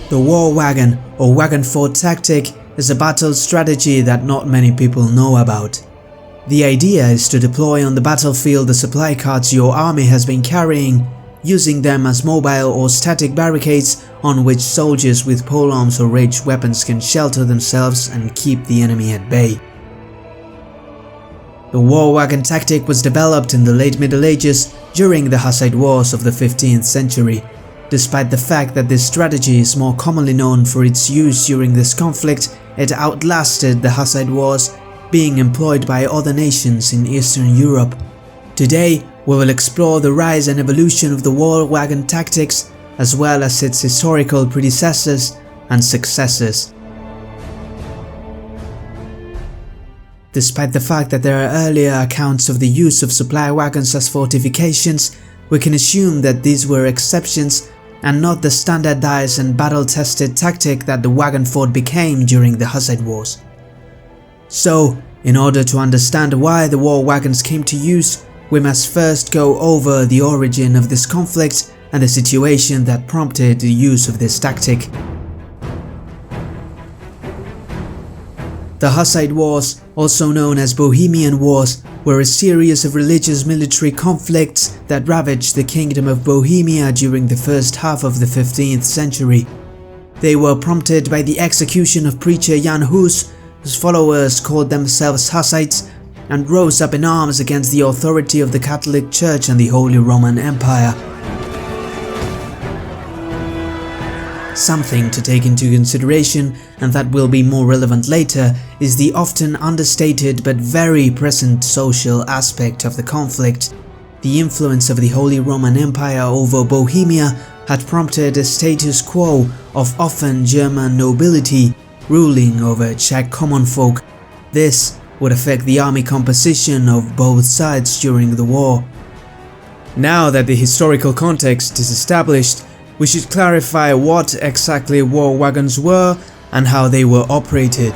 The war wagon or wagon fort tactic is a battle strategy that not many people know about. The idea is to deploy on the battlefield the supply carts your army has been carrying, using them as mobile or static barricades on which soldiers with polearms or ranged weapons can shelter themselves and keep the enemy at bay. The war wagon tactic was developed in the late Middle Ages during the Hussite Wars of the 15th century. Despite the fact that this strategy is more commonly known for its use during this conflict, it outlasted the Hussite Wars, being employed by other nations in Eastern Europe. Today, we will explore the rise and evolution of the war wagon tactics, as well as its historical predecessors and successors. Despite the fact that there are earlier accounts of the use of supply wagons as fortifications, we can assume that these were exceptions and not the standardized and battle-tested tactic that the wagon fort became during the Hussite Wars. So, in order to understand why the war wagons came to use, we must first go over the origin of this conflict and the situation that prompted the use of this tactic. The Hussite Wars, also known as Bohemian Wars, were a series of religious military conflicts that ravaged the Kingdom of Bohemia during the first half of the 15th century. They were prompted by the execution of preacher Jan Hus, whose followers called themselves Hussites and rose up in arms against the authority of the Catholic Church and the Holy Roman Empire. Something to take into consideration, and that will be more relevant later, is the often understated but very present social aspect of the conflict. The influence of the Holy Roman Empire over Bohemia had prompted a status quo of often German nobility ruling over Czech common folk. This would affect the army composition of both sides during the war. Now that the historical context is established, we should clarify what exactly war wagons were and how they were operated.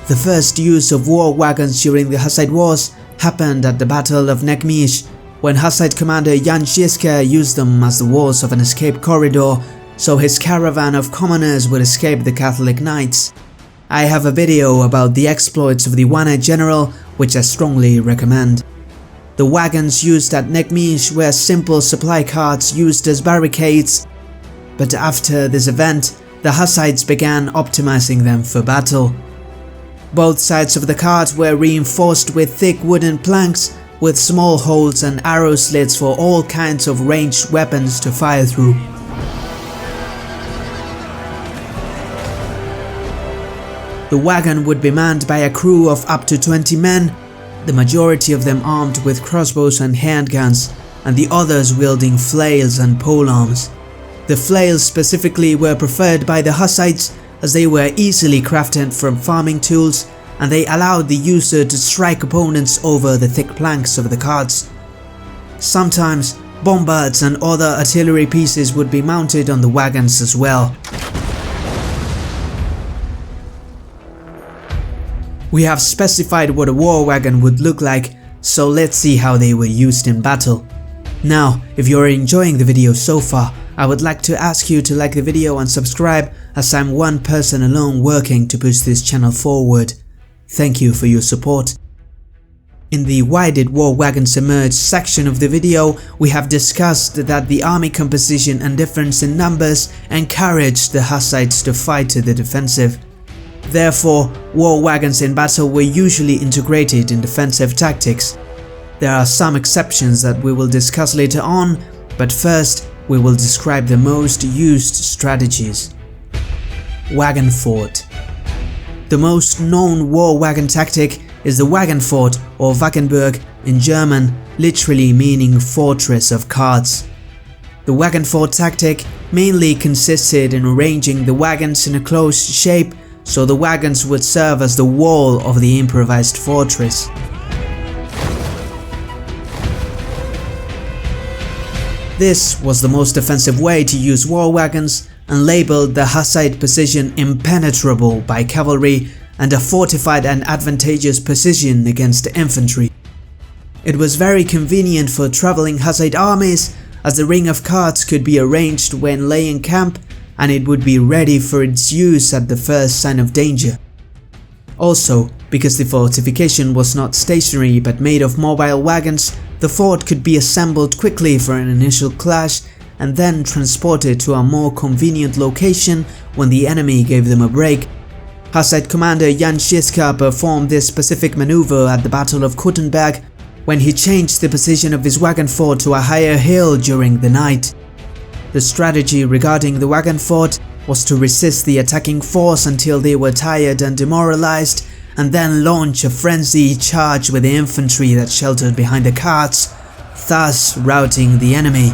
The first use of war wagons during the Hussite Wars happened at the Battle of Neckmish, when Hussite commander Jan Žižka used them as the walls of an escape corridor, so his caravan of commoners would escape the Catholic Knights. I have a video about the exploits of the one-eyed general, which I strongly recommend. The wagons used at Neckmish were simple supply carts used as barricades, but after this event, the Hussites began optimizing them for battle. Both sides of the cart were reinforced with thick wooden planks with small holes and arrow slits for all kinds of ranged weapons to fire through. The wagon would be manned by a crew of up to 20 men, the majority of them armed with crossbows and handguns, and the others wielding flails and polearms. The flails specifically were preferred by the Hussites as they were easily crafted from farming tools, and they allowed the user to strike opponents over the thick planks of the carts. Sometimes bombards and other artillery pieces would be mounted on the wagons as well. We have specified what a war wagon would look like, so let's see how they were used in battle. Now, if you're enjoying the video so far, I would like to ask you to like the video and subscribe, as I'm one person alone working to push this channel forward. Thank you for your support. In the "Why did war wagons emerge" section of the video, we have discussed that the army composition and difference in numbers encouraged the Hussites to fight to the defensive. Therefore, war wagons in battle were usually integrated in defensive tactics. There are some exceptions that we will discuss later on, but first we will describe the most used strategies. Wagon fort. The most known war wagon tactic is the wagon fort, or Wagenburg in German, literally meaning fortress of carts. The wagon fort tactic mainly consisted in arranging the wagons in a closed shape, so the wagons would serve as the wall of the improvised fortress. This was the most offensive way to use war wagons and labeled the Hussite position impenetrable by cavalry and a fortified and advantageous position against the infantry. It was very convenient for traveling Hussite armies, as the ring of carts could be arranged when laying camp and it would be ready for its use at the first sign of danger. Also, because the fortification was not stationary but made of mobile wagons, the fort could be assembled quickly for an initial clash and then transported to a more convenient location when the enemy gave them a break. Hussite commander Jan Žižka performed this specific maneuver at the Battle of Kuttenberg when he changed the position of his wagon fort to a higher hill during the night. The strategy regarding the wagon fort was to resist the attacking force until they were tired and demoralized, and then launch a frenzied charge with the infantry that sheltered behind the carts, thus routing the enemy.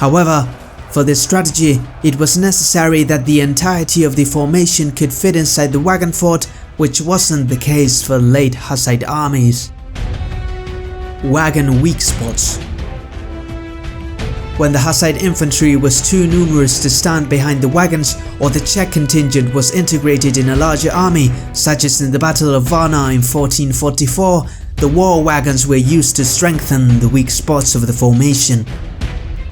However, for this strategy, it was necessary that the entirety of the formation could fit inside the wagon fort, which wasn't the case for late Hussite armies. Wagon weak spots. When the Hussite infantry was too numerous to stand behind the wagons, or the Czech contingent was integrated in a larger army, such as in the Battle of Varna in 1444, the war wagons were used to strengthen the weak spots of the formation.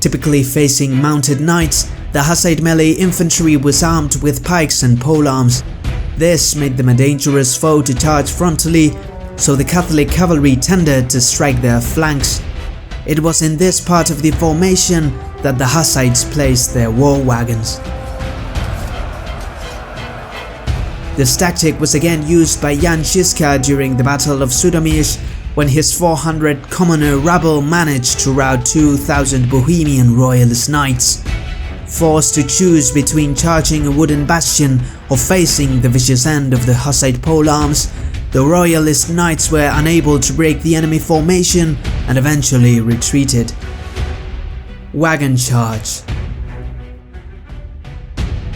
Typically facing mounted knights, the Hussite melee infantry was armed with pikes and polearms. This made them a dangerous foe to charge frontally, so the Catholic cavalry tended to strike their flanks. It was in this part of the formation that the Hussites placed their war wagons. This tactic was again used by Jan Žižka during the Battle of Sudomíř, when his 400 commoner rabble managed to rout 2,000 Bohemian royalist knights. Forced to choose between charging a wooden bastion or facing the vicious end of the Hussite polearms, the royalist knights were unable to break the enemy formation and eventually retreated. Wagon charge.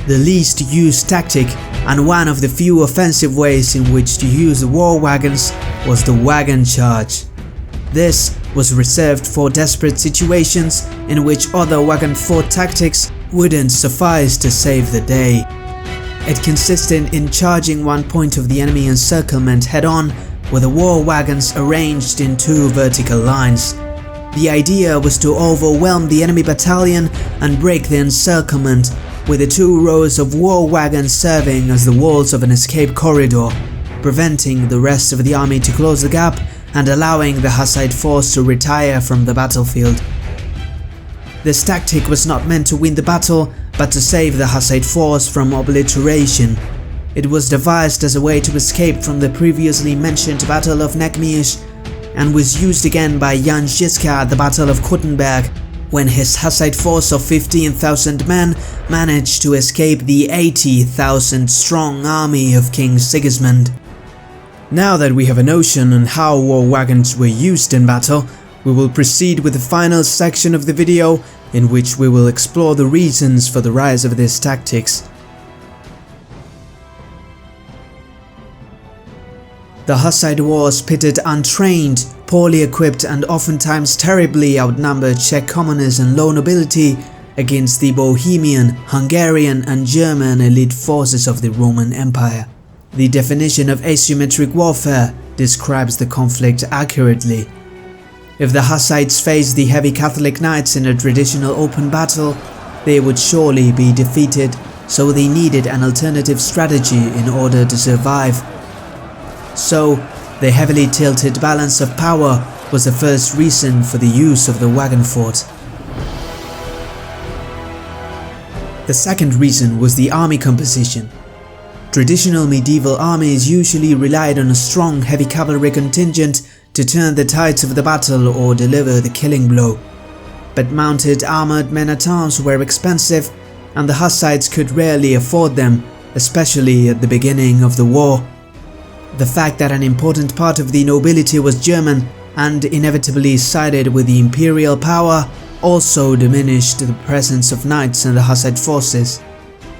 The least used tactic and one of the few offensive ways in which to use the war wagons was the wagon charge. This was reserved for desperate situations in which other wagon fort tactics wouldn't suffice to save the day. It consisted in charging one point of the enemy encirclement head-on with the war wagons arranged in two vertical lines. The idea was to overwhelm the enemy battalion and break the encirclement, with the two rows of war wagons serving as the walls of an escape corridor, preventing the rest of the army to close the gap and allowing the Hussite force to retire from the battlefield. This tactic was not meant to win the battle, but to save the Hussite force from obliteration. It was devised as a way to escape from the previously mentioned Battle of Neckmiesch, and was used again by Jan Žižka at the Battle of Kuttenberg, when his Hussite force of 15,000 men managed to escape the 80,000 strong army of King Sigismund. Now that we have a notion on how war wagons were used in battle, we will proceed with the final section of the video, in which we will explore the reasons for the rise of these tactics. The Hussite wars pitted untrained, poorly equipped and oftentimes terribly outnumbered Czech commoners and low nobility against the Bohemian, Hungarian and German elite forces of the Roman Empire. The definition of asymmetric warfare describes the conflict accurately. If the Hussites faced the heavy Catholic knights in a traditional open battle, they would surely be defeated, so they needed an alternative strategy in order to survive. So, the heavily tilted balance of power was the first reason for the use of the wagon fort. The second reason was the army composition. Traditional medieval armies usually relied on a strong heavy cavalry contingent to turn the tides of the battle or deliver the killing blow. But mounted armored men-at-arms were expensive, and the Hussites could rarely afford them, especially at the beginning of the war. The fact that an important part of the nobility was German and inevitably sided with the imperial power also diminished the presence of knights in the Hussite forces.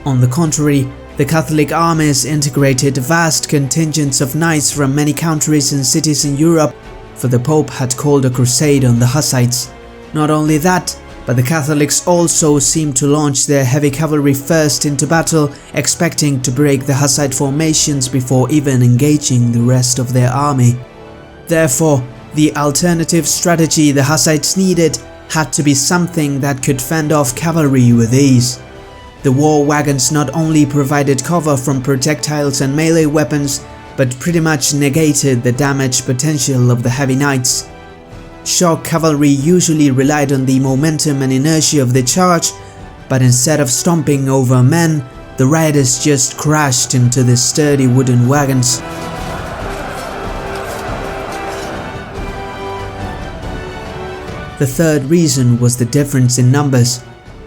On the contrary, the Catholic armies integrated vast contingents of knights from many countries and cities in Europe, for the Pope had called a crusade on the Hussites. Not only that, but the Catholics also seemed to launch their heavy cavalry first into battle, expecting to break the Hussite formations before even engaging the rest of their army. Therefore, the alternative strategy the Hussites needed had to be something that could fend off cavalry with ease. The war wagons not only provided cover from projectiles and melee weapons, but pretty much negated the damage potential of the heavy knights. Shock cavalry usually relied on the momentum and inertia of the charge, but instead of stomping over men, the riders just crashed into the sturdy wooden wagons. The third reason was the difference in numbers.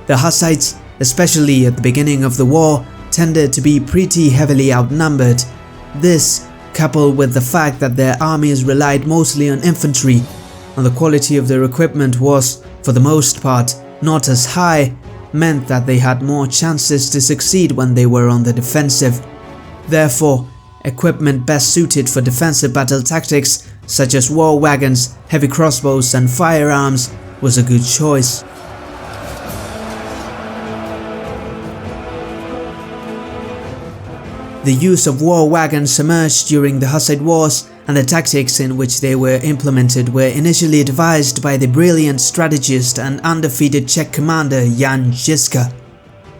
The Hussites, especially at the beginning of the war, tended to be pretty heavily outnumbered. This, coupled with the fact that their armies relied mostly on infantry, and the quality of their equipment was, for the most part, not as high, meant that they had more chances to succeed when they were on the defensive. Therefore, equipment best suited for defensive battle tactics, such as war wagons, heavy crossbows and firearms, was a good choice. The use of war wagons emerged during the Hussite Wars, and the tactics in which they were implemented were initially devised by the brilliant strategist and undefeated Czech commander Jan Žižka.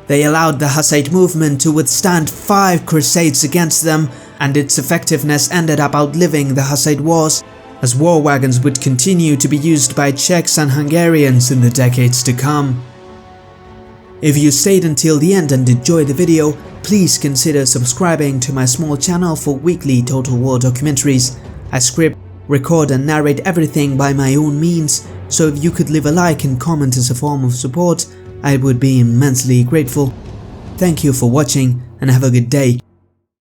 They allowed the Hussite movement to withstand 5 crusades against them, and its effectiveness ended up outliving the Hussite Wars, as war wagons would continue to be used by Czechs and Hungarians in the decades to come. If you stayed until the end and enjoyed the video, please consider subscribing to my small channel for weekly Total War documentaries. I script, record and narrate everything by my own means, so if you could leave a like and comment as a form of support, I would be immensely grateful. Thank you for watching and have a good day.